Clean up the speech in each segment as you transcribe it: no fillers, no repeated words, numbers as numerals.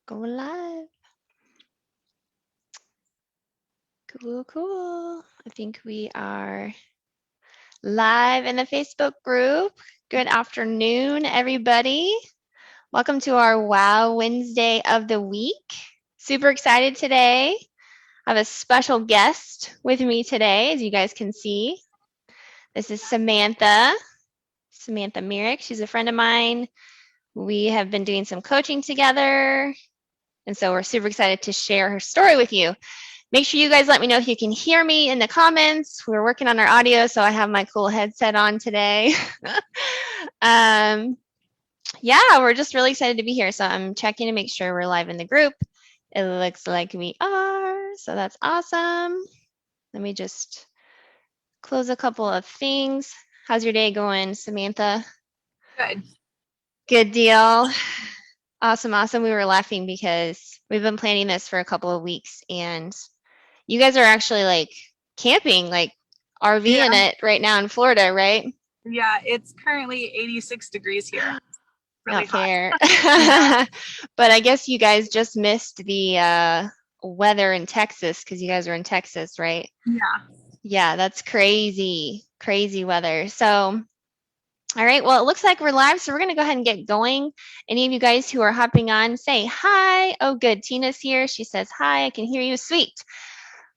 Go live. Cool, cool. I think we are live in the Facebook group. Good afternoon, everybody. Welcome to our Wow Wednesday of the week. Super excited today. I have a special guest with me today, as you guys can see. This is Samantha Merrick. She's a friend of mine. We have been doing some coaching together, and so we're super excited to share her story with you. Make sure you guys let me know if you can hear me in the comments. We're working on our audio, so I have my cool headset on today. Yeah, we're just really excited to be here. So I'm checking to make sure we're live in the group. It looks like we are, so that's awesome. Let me just close a couple of things. How's your day going, Samantha? Good. Good deal. Awesome, awesome. We were laughing because we've been planning this for a couple of weeks, and you guys are actually like camping, like Yeah, RV in it right now in Florida, right? yeah, it's currently 86 degrees here. Really Not hot. fair. Yeah, But I guess you guys just missed the weather in Texas because you guys are in Texas, right? yeah. Yeah, that's crazy, crazy weather. So, all right, well, it looks like we're live, so we're going to go ahead and get going. Any of you guys who are hopping on, say hi. Oh, good. Tina's here. She says hi. I can hear you. Sweet.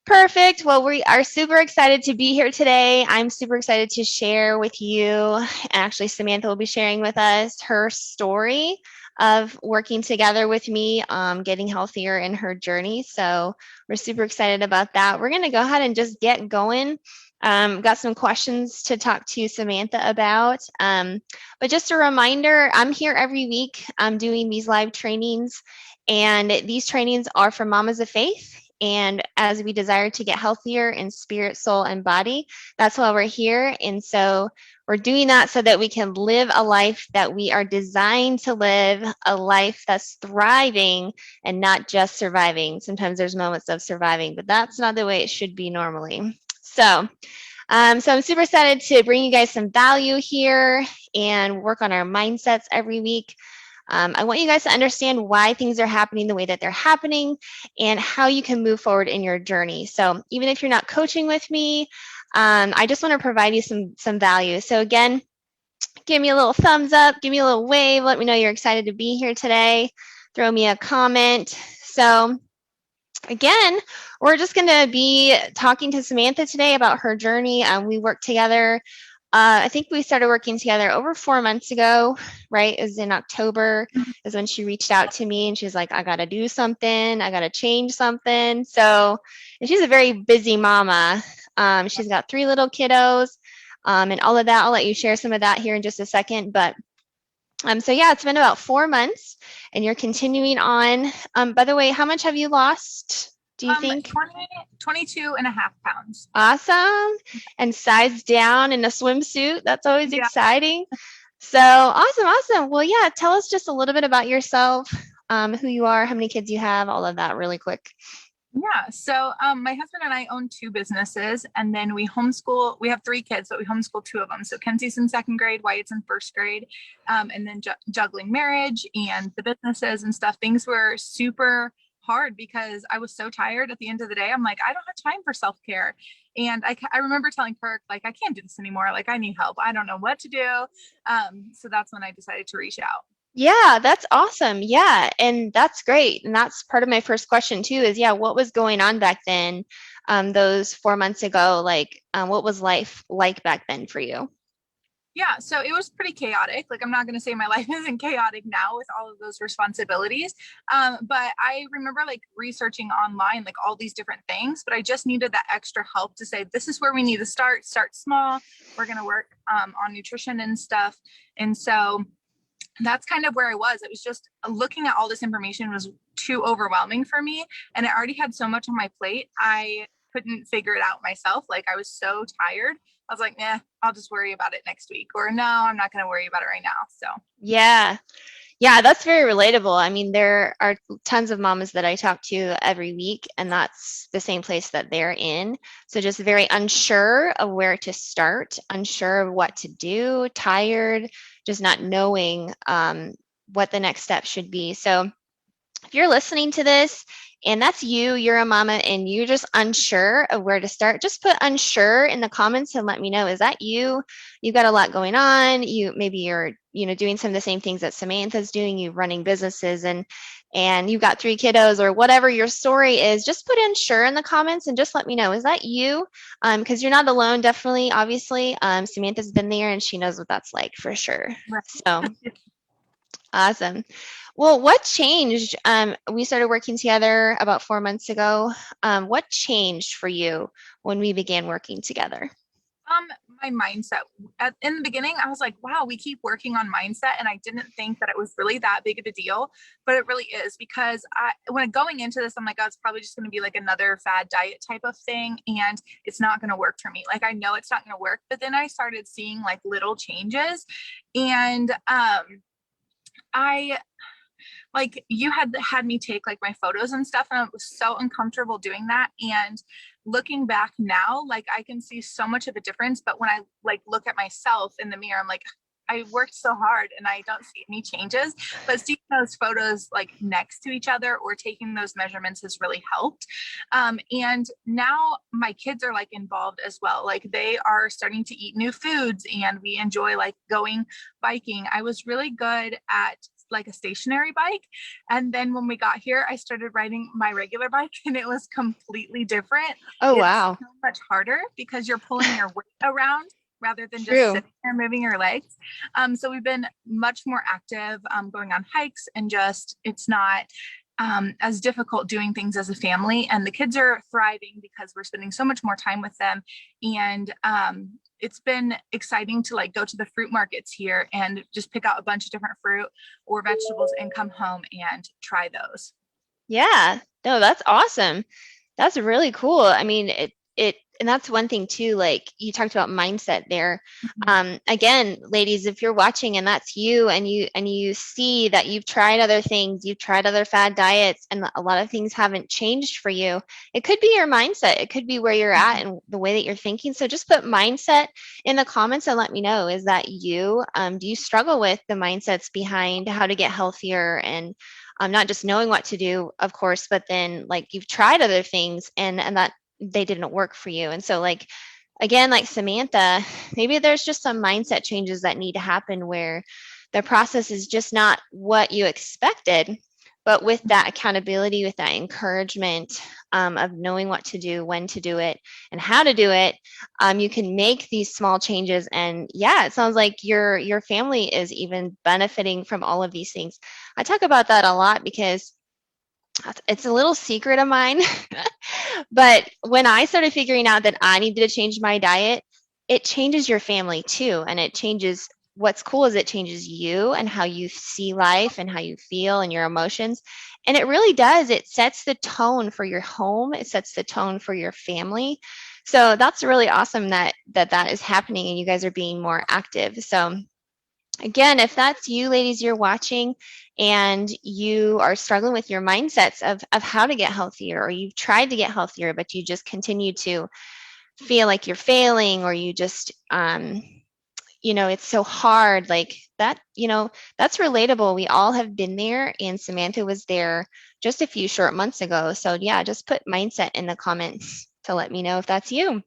Perfect. Well, we are super excited to be here today. I'm super excited to share with you. Actually, Samantha will be sharing with us her story of working together with me, getting healthier in her journey. So we're super excited about that. We're going to go ahead and just get going. Got some questions to talk to Samantha about. But just a reminder, I'm here every week. I'm doing these live trainings, and these trainings are for Mamas of Faith. And as we desire to get healthier in spirit, soul, and body, that's why we're here. And so we're doing that so that we can live a life that we are designed to live, a life that's thriving and not just surviving. Sometimes there's moments of surviving, but that's not the way it should be normally. So I'm super excited to bring you guys some value here and work on our mindsets every week. I want you guys to understand why things are happening the way that they're happening and how you can move forward in your journey. So even if you're not coaching with me, I just want to provide you some value. So again, give me a little thumbs up, give me a little wave, let me know you're excited to be here today. Throw me a comment. So again, we're just going to be talking to Samantha today about her journey. We worked together. I think we started working together over 4 months ago, right? It was in October, is when she reached out to me and she's like, I got to do something. I got to change something. So, and she's a very busy mama. She's got 3 little kiddos and all of that. I'll let you share some of that here in just a second. But so yeah, it's been about 4 months and you're continuing on. By the way, how much have you lost, do you think? 22 and a half pounds. Awesome. And size down in a swimsuit. That's always Yeah. exciting. So awesome, awesome. Well, yeah, tell us just a little bit about yourself, who you are, how many kids you have, all of that really quick. Yeah. So my husband and I own 2 businesses, and then we homeschool. We have 3 kids, but we homeschool 2 of them. So Kenzie's in 2nd grade, Wyatt's in 1st grade, and then juggling marriage and the businesses and stuff. Things were super hard because I was so tired at the end of the day. I'm like, I don't have time for self-care. And I remember telling Kirk, like, I can't do this anymore. Like, I need help. I don't know what to do. So that's when I decided to reach out. Yeah, that's awesome. Yeah, and that's great. And that's part of my first question too is, yeah, what was going on back then, those 4 months ago? Like, what was life like back then for you? Yeah, so it was pretty chaotic. Like, I'm not going to say my life isn't chaotic now with all of those responsibilities. But I remember like researching online, like all these different things, but I just needed that extra help to say, this is where we need to start small. We're going to work on nutrition and stuff. And so that's kind of where I was. It was just looking at all this information was too overwhelming for me. And I already had so much on my plate. I couldn't figure it out myself. Like, I was so tired. I was like, nah, I'll just worry about it next week. Or no, I'm not going to worry about it right now. So Yeah. Yeah, that's very relatable. I mean, there are tons of mamas that I talk to every week, and that's the same place that they're in. So just very unsure of where to start, unsure of what to do, tired, just not knowing what the next step should be. So if you're listening to this and that's you, you're a mama and you're just unsure of where to start, just put unsure in the comments and let me know. Is that you? You've got a lot going on. Maybe you're, doing some of the same things that Samantha's doing, you running businesses and you've got 3 kiddos or whatever your story is, just put unsure in the comments and just let me know. Is that you? Because you're not alone, definitely, obviously. Samantha's been there and she knows what that's like for sure. Right. So awesome. Well, what changed? We started working together about 4 months ago. What changed for you when we began working together? Um, my mindset in the beginning, I was like, wow, we keep working on mindset. And I didn't think that it was really that big of a deal, but it really is because when going into this, I'm like, oh, it's probably just going to be like another fad diet type of thing. And it's not going to work for me. Like, I know it's not going to work, but then I started seeing like little changes and, I like you had me take like my photos and stuff and I was so uncomfortable doing that, and looking back now, like I can see so much of a difference, but when I like look at myself in the mirror, I'm like, I worked so hard and I don't see any changes. But seeing those photos like next to each other or taking those measurements has really helped. And now my kids are like involved as well. Like they are starting to eat new foods and we enjoy like going biking. I was really good at like a stationary bike. And then when we got here, I started riding my regular bike and it was completely different. Oh, It's wow. so much harder because you're pulling your weight around rather than just True. sitting there moving your legs. So we've been much more active, going on hikes, and just it's not as difficult doing things as a family. And the kids are thriving because we're spending so much more time with them. And it's been exciting to like go to the fruit markets here and just pick out a bunch of different fruit or vegetables and come home and try those. Yeah. No, that's awesome. That's really cool. I mean, and that's one thing too, like you talked about mindset there. Mhm. Again, ladies, if you're watching and that's you and you see that you've tried other things, you've tried other fad diets and a lot of things haven't changed for you, it could be your mindset. It could be where you're at and the way that you're thinking. So just put mindset in the comments and let me know. Is that you? Do you struggle with the mindsets behind how to get healthier and not just knowing what to do, of course, but then like you've tried other things and that they didn't work for you. And so like again, like Samantha, maybe there's just some mindset changes that need to happen where the process is just not what you expected, but with that accountability, with that encouragement of knowing what to do, when to do it, and how to do it, you can make these small changes. And yeah, it sounds like your family is even benefiting from all of these things. I talk about that a lot because it's a little secret of mine. But when I started figuring out that I needed to change my diet, it changes your family too. And it changes what's cool is it changes you and how you see life and how you feel and your emotions. And it really does. It sets the tone for your home, it sets the tone for your family. So that's really awesome that is happening and you guys are being more active. So again, if that's you, ladies, you're watching and you are struggling with your mindsets of how to get healthier, or you've tried to get healthier, but you just continue to feel like you're failing, or you just, it's so hard, like that, that's relatable. We all have been there, and Samantha was there just a few short months ago. So, yeah, just put mindset in the comments to let me know if that's you.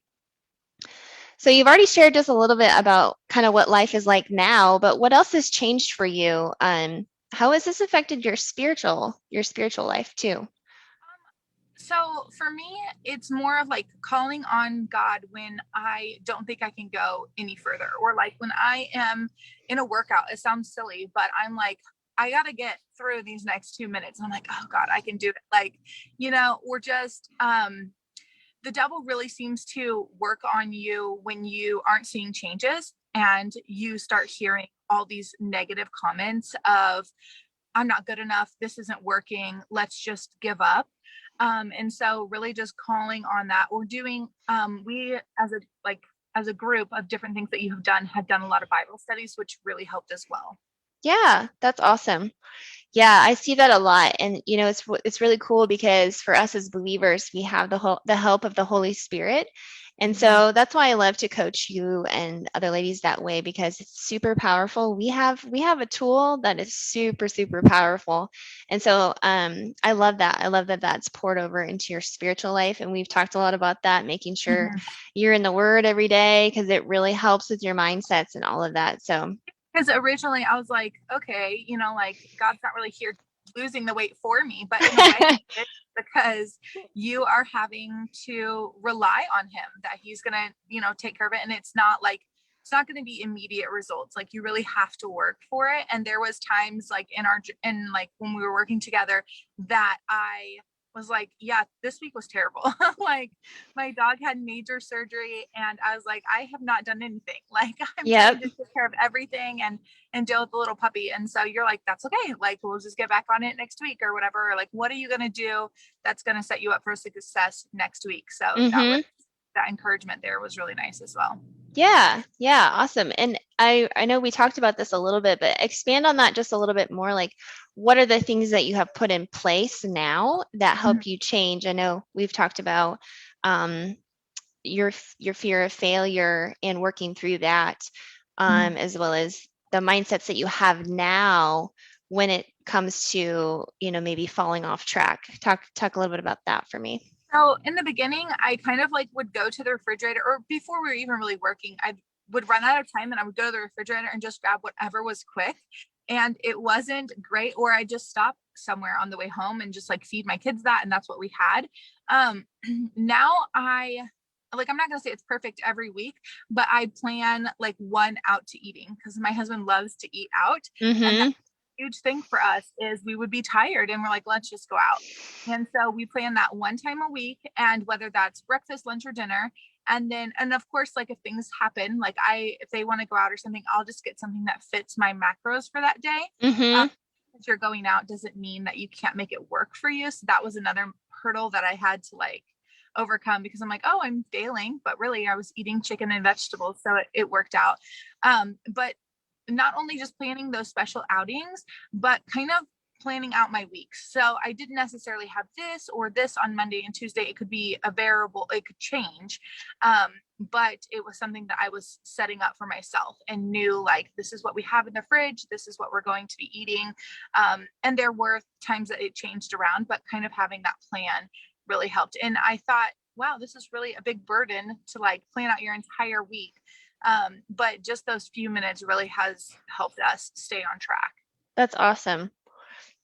So you've already shared just a little bit about kind of what life is like now, but what else has changed for you? How has this affected your spiritual life too? So for me, it's more of like calling on God when I don't think I can go any further, or like when I am in a workout. It sounds silly, but I'm like, I got to get through these next 2 minutes. And I'm like, oh God, I can do it. Like, we're just, the devil really seems to work on you when you aren't seeing changes and you start hearing all these negative comments of, I'm not good enough, this isn't working, let's just give up. And so really just calling on that, or doing, we as a group of different things that you have done a lot of Bible studies, which really helped as well. Yeah, that's awesome. Yeah, I see that a lot, and it's really cool because for us as believers, we have the help of the Holy Spirit, And Mhm. so that's why I love to coach you and other ladies that way, because it's super powerful. We have a tool that is super, super powerful. And so I love that. I love that that's poured over into your spiritual life. And we've talked a lot about that, making sure Mhm. you're in the word every day because it really helps with your mindsets and all of that. So Because originally I was like, okay, like God's not really here losing the weight for me, but in a way, it's because you are having to rely on Him that He's gonna, take care of it, and it's not going to be immediate results. Like you really have to work for it. And there was times like in like when we were working together that I was like, yeah, this week was terrible. Like my dog had major surgery and I was like, I have not done anything. Like I'm trying yep. to take care of everything and deal with the little puppy. And so you're like, that's okay. Like we'll just get back on it next week or whatever. Or like, what are you going to do that's going to set you up for success next week? So that encouragement there was really nice as well. Yeah, yeah, awesome. And I know we talked about this a little bit, but expand on that just a little bit more. Like, what are the things that you have put in place now that Mhm. help you change? I know we've talked about um, your fear of failure and working through that, Mhm. as well as the mindsets that you have now when it comes to, maybe falling off track. Talk a little bit about that for me. So in the beginning, I kind of like would go to the refrigerator, or before we were even really working, I would run out of time and I would go to the refrigerator and just grab whatever was quick. And it wasn't great, or I just stop somewhere on the way home and just like feed my kids that, and that's what we had. Um, now I'm not gonna say it's perfect every week, but I plan like one out to eating because my husband loves to eat out, and Mm-hmm. huge thing for us is we would be tired and we're like, let's just go out. And so we plan that one time a week, and whether that's breakfast, lunch, or dinner. And then, and of course, like if things happen, like if they want to go out or something, I'll just get something that fits my macros for that day. Um, Mm-hmm. if you're going out doesn't mean that you can't make it work for you. So that was another hurdle that I had to like overcome because I'm like, oh, I'm failing, but really I was eating chicken and vegetables. So it worked out. But not only just planning those special outings, but kind of planning out my weeks. So I didn't necessarily have this or this on Monday and Tuesday. It could be a variable, it could change. But it was something that I was setting up for myself and knew like, this is what we have in the fridge. This is what we're going to be eating. And there were times that it changed around, but kind of having that plan really helped. And I thought, wow, this is really a big burden to like plan out your entire week. But just those few minutes really has helped us stay on track. That's awesome.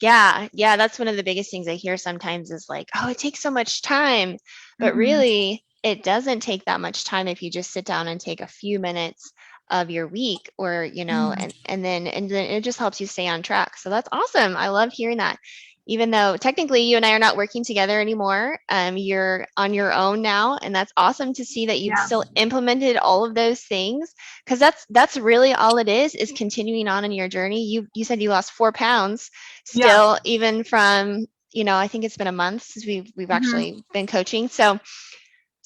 Yeah, yeah, that's one of the biggest things I hear sometimes is like, oh, it takes so much time. But Mm-hmm. really, it doesn't take that much time if you just sit down and take a few minutes of your week or, and then it just helps you stay on track. So that's awesome. I love hearing that. Even though technically you and I are not working together anymore, you're on your own now, and that's awesome to see that you've Yeah. still implemented all of those things because that's really all it is continuing on in your journey. You said you lost 4 pounds Yeah. still, even from, I think it's been a month since we've Mm-hmm. actually been coaching. So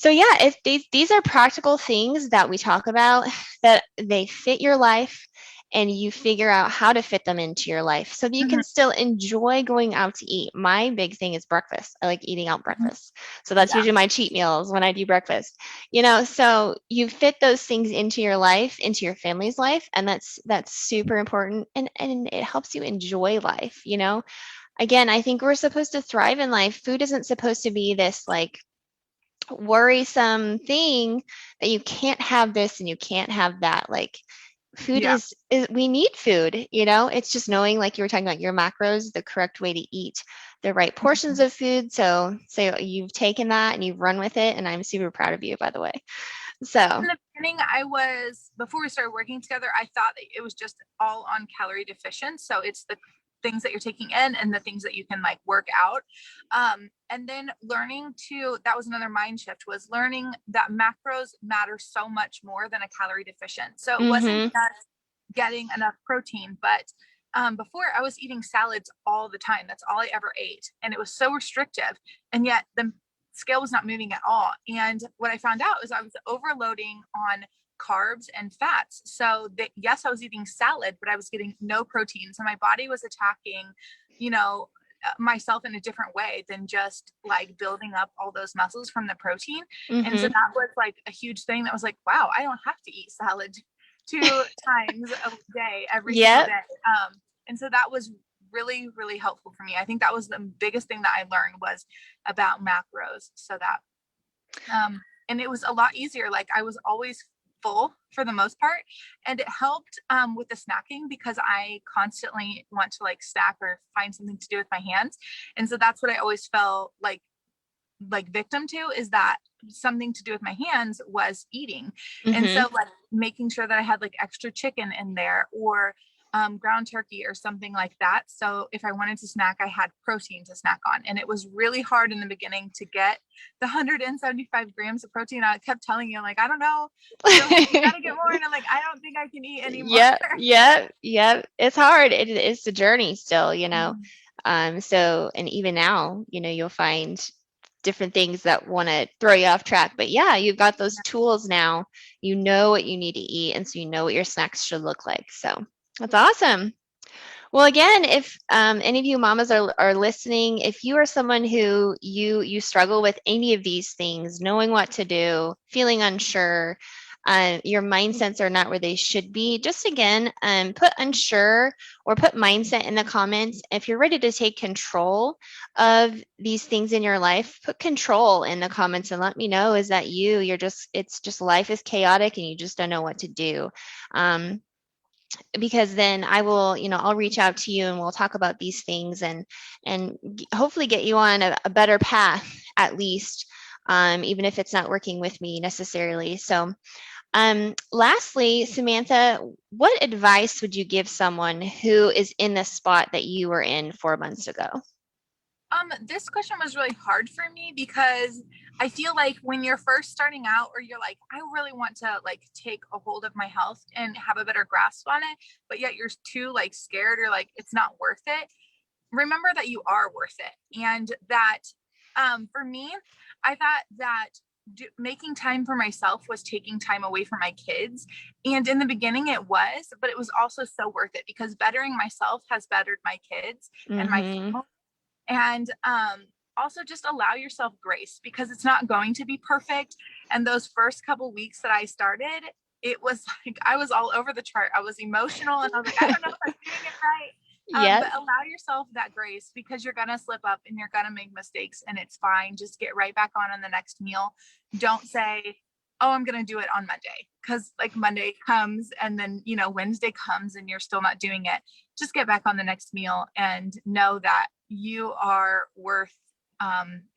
yeah, if these are practical things that we talk about that they fit your life and you figure out how to fit them into your life so that you Mm-hmm. can still enjoy going out to eat. My big thing is breakfast. I like eating out Mm-hmm. breakfast. So that's Yeah. usually my cheat meals when I do breakfast. So you fit those things into your life, into your family's life, and that's super important and it helps you enjoy life. Again, I think we're supposed to thrive in life. Food isn't supposed to be this like worrisome thing that you can't have this and you can't have that. Like food Yeah. is we need food. It's just knowing, like you were talking about, your macros, the correct way to eat the right portions of food. So you've taken that and you've run with it, and I'm super proud of you, by the way. So In the beginning, before we started working together, I thought that it was just all on calorie deficient. So it's the things that you're taking in and the things that you can like work out. And then that was another mind shift, was learning that macros matter so much more than a calorie deficient. So it wasn't mhm. just getting enough protein, but before I was eating salads all the time. That's all I ever ate. And it was so restrictive. And yet the scale was not moving at all. And what I found out is I was overloading on carbs and fats. So that, yes, I was eating salad, but I was getting no protein. So my body was attacking, you know, myself in a different way than just like building up all those muscles from the protein. And so Mm-hmm. that was like a huge thing that was like, wow, I don't have to eat salad 2 times a day every single Yep. day. And so that was really, really helpful for me. I think that was the biggest thing that I learned was about macros. So that, and it was a lot easier. Like I was always full for the most part, and it helped with the snacking because I constantly want to like snack or find something to do with my hands. And so that's what I always felt like victim to, is that something to do with my hands was eating. And so Mm-hmm. like making sure that I had like extra chicken in there, or ground turkey or something like that. So if I wanted to snack, I had protein to snack on. And it was really hard in the beginning to get the 175 grams of protein. I kept telling you, like, I don't know. They're like, you got to get more. And I'm like, I don't think I can eat anymore. Yep, yep, yep. It's hard. It's a journey still, you know. Mhm. So and even now, you know, you'll find different things that want to throw you off track. But yeah, you've got those tools now. You know what you need to eat, and so you know what your snacks should look like. So that's awesome. Well, again, if any of you mamas are listening, if you are someone who you struggle with any of these things, knowing what to do, feeling unsure, your mindsets are not where they should be, just again, put unsure or put mindset in the comments. If you're ready to take control of these things in your life, put control in the comments and let me know, is that you? It's just life is chaotic and you just don't know what to do. Because then I will, you know, I'll reach out to you and we'll talk about these things and hopefully get you on a better path at least, even if it's not working with me necessarily. So, lastly, Samantha, what advice would you give someone who is in the spot that you were in 4 months ago? This question was really hard for me because I feel like when you're first starting out, or you're like, I really want to like take a hold of my health and have a better grasp on it, but yet you're too like scared, or like it's not worth it. Remember that you are worth it. And that for me, I thought that making time for myself was taking time away from my kids. And in the beginning it was, but it was also so worth it because bettering myself has bettered my kids and my Mm-hmm. family. And also just allow yourself grace because it's not going to be perfect. And those first couple weeks that I started, it was like I was all over the chart. I was emotional and I was like, I don't know if I'm doing it right. Yep. But allow yourself that grace because you're gonna slip up and you're gonna make mistakes, and it's fine. Just get right back on the next meal. Don't say, oh, I'm gonna do it on Monday, because like Monday comes and then Wednesday comes and you're still not doing it. Just get back on the next meal and know that you are worth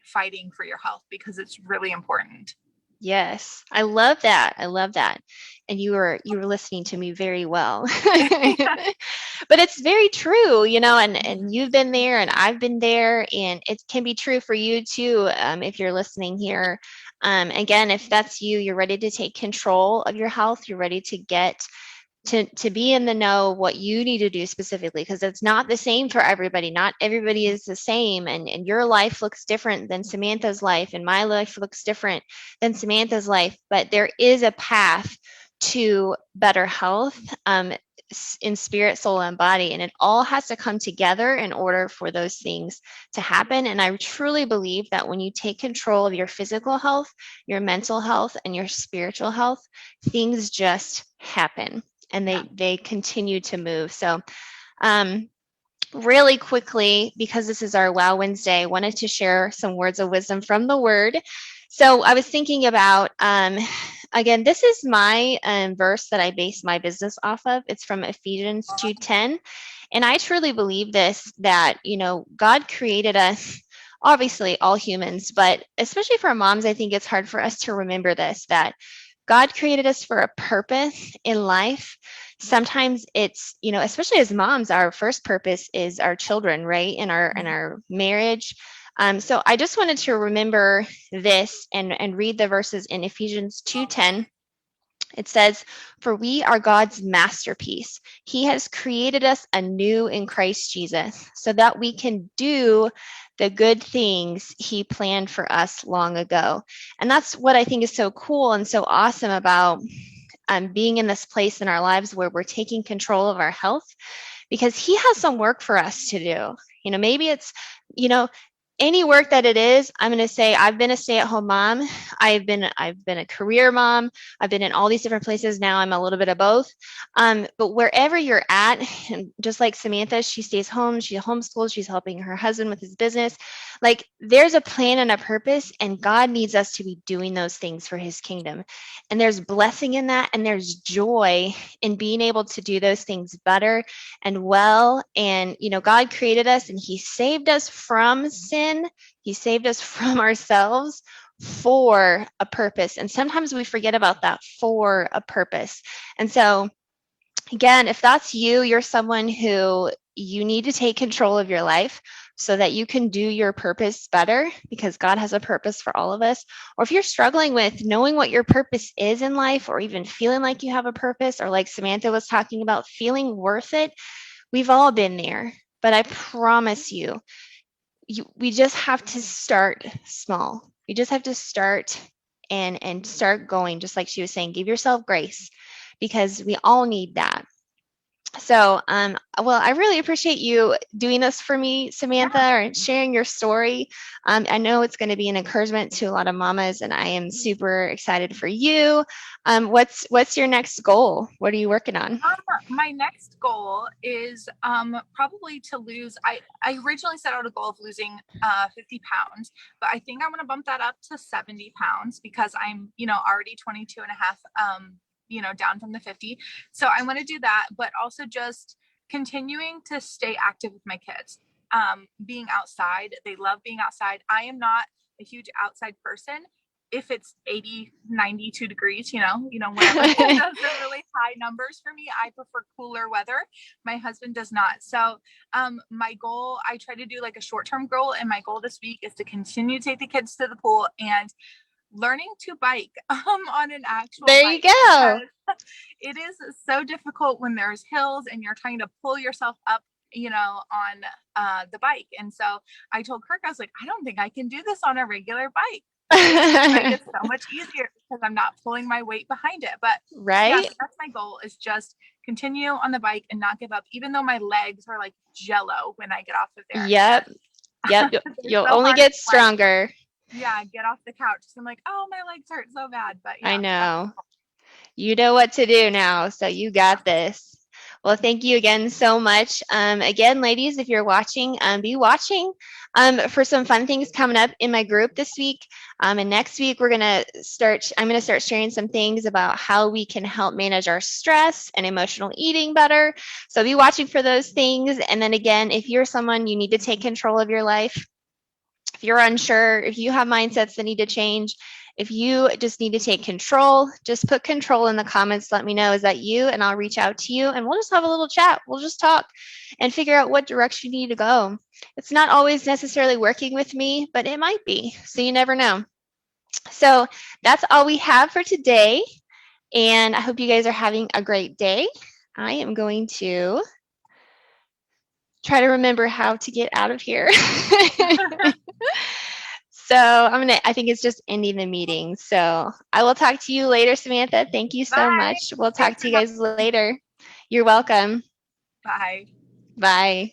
fighting for your health because it's really important. Yes, I love that. I love that. And you were listening to me very well. But it's very true, you know, and you've been there and I've been there, and it can be true for you too, if you're listening here. Again, if that's you, you're ready to take control of your health, you're ready to get to be in the know what you need to do specifically, because it's not the same for everybody. Not everybody is the same, and your life looks different than Samantha's life, and my life looks different than Samantha's life, but there is a path to better health, in spirit, soul, and body, and it all has to come together in order for those things to happen. And I truly believe that when you take control of your physical health, your mental health, and your spiritual health, things just happen and Yeah. they continue to move. So, really quickly, because this is our Wow Wednesday, I wanted to share some words of wisdom from the Word. So I was thinking about, again, this is my verse that I base my business off of. It's from Ephesians 2:10, and I truly believe this, that God created us. Obviously, all humans, but especially for moms, I think it's hard for us to remember this, that God created us for a purpose in life. Sometimes it's, especially as moms, our first purpose is our children, right? In our marriage. So I just wanted to remember this and read the verses in Ephesians 2:10. It says, "For we are God's masterpiece. He has created us anew in Christ Jesus so that we can do the good things He planned for us long ago." And that's what I think is so cool and so awesome about being in this place in our lives where we're taking control of our health, because He has some work for us to do. Maybe it's, you know, any work that it is. I'm going to say I've been a stay-at-home mom. I've been a career mom. I've been in all these different places. Now I'm a little bit of both. But wherever you're at, and just like Samantha, she stays home, she homeschools, she's helping her husband with his business. Like there's a plan and a purpose, and God needs us to be doing those things for his kingdom. And there's blessing in that, and there's joy in being able to do those things better and well. And, God created us and he saved us from sin. He saved us from ourselves for a purpose. And sometimes we forget about that, for a purpose. And so, again, if that's you, you're someone who you need to take control of your life so that you can do your purpose better, because God has a purpose for all of us. Or if you're struggling with knowing what your purpose is in life, or even feeling like you have a purpose, or like Samantha was talking about, feeling worth it, we've all been there. But I promise you, we just have to start small. We just have to start and start going, just like she was saying, give yourself grace, because we all need that. So, well, I really appreciate you doing this for me, Samantha, Yeah. and sharing your story. I know it's going to be an encouragement to a lot of mamas, and I am super excited for you. What's your next goal? What are you working on? My next goal is probably to lose. I originally set out a goal of losing 50 pounds, but I think I'm going to bump that up to 70 pounds because I'm, already 22 and a half, down from the 50. So I want to do that, but also just continuing to stay active with my kids. Being outside, they love being outside. I am not a huge outside person. If it's 80, 92 degrees, whenever those are really high numbers for me, I prefer cooler weather. My husband does not. So my goal, I try to do like a short-term goal, and my goal this week is to continue to take the kids to the pool and learning to bike on an actual There you bike, go. because it is so difficult when there's hills and you're trying to pull yourself up, on the bike. And so I told Kirk, I was like, I don't think I can do this on a regular bike. Bike is so much easier because I'm not pulling my weight behind it. But yeah, Right? so that's my goal, is just continue on the bike and not give up, even though my legs are like jello when I get off of there. Yep. Yep. And it's You'll so only hard to get like, stronger. yeah, get off the couch. So I'm like, oh, my legs hurt so bad. But I yeah, that's know. You know what to do now, so you got this. Well, thank you again so much. Again, ladies, if you're watching, be watching for some fun things coming up in my group this week. And next week, I'm going to start sharing some things about how we can help manage our stress and emotional eating better. So be watching for those things. And then again, if you're someone, you need to take control of your life. If you're unsure, if you have mindsets that need to change, if you just need to take control, just put control in the comments. Let me know, is that you? And I'll reach out to you and we'll just have a little chat. We'll just talk and figure out what direction you need to go. It's not always necessarily working with me, but it might be. So you never know. So that's all we have for today. And I hope you guys are having a great day. I am going to try to remember how to get out of here. awesome. So I think it's just ending the meeting. So I will talk to you later, Samantha. Thank you so Bye. much. We'll talk Thanks to for you having guys later. You're welcome. me. Bye. Bye.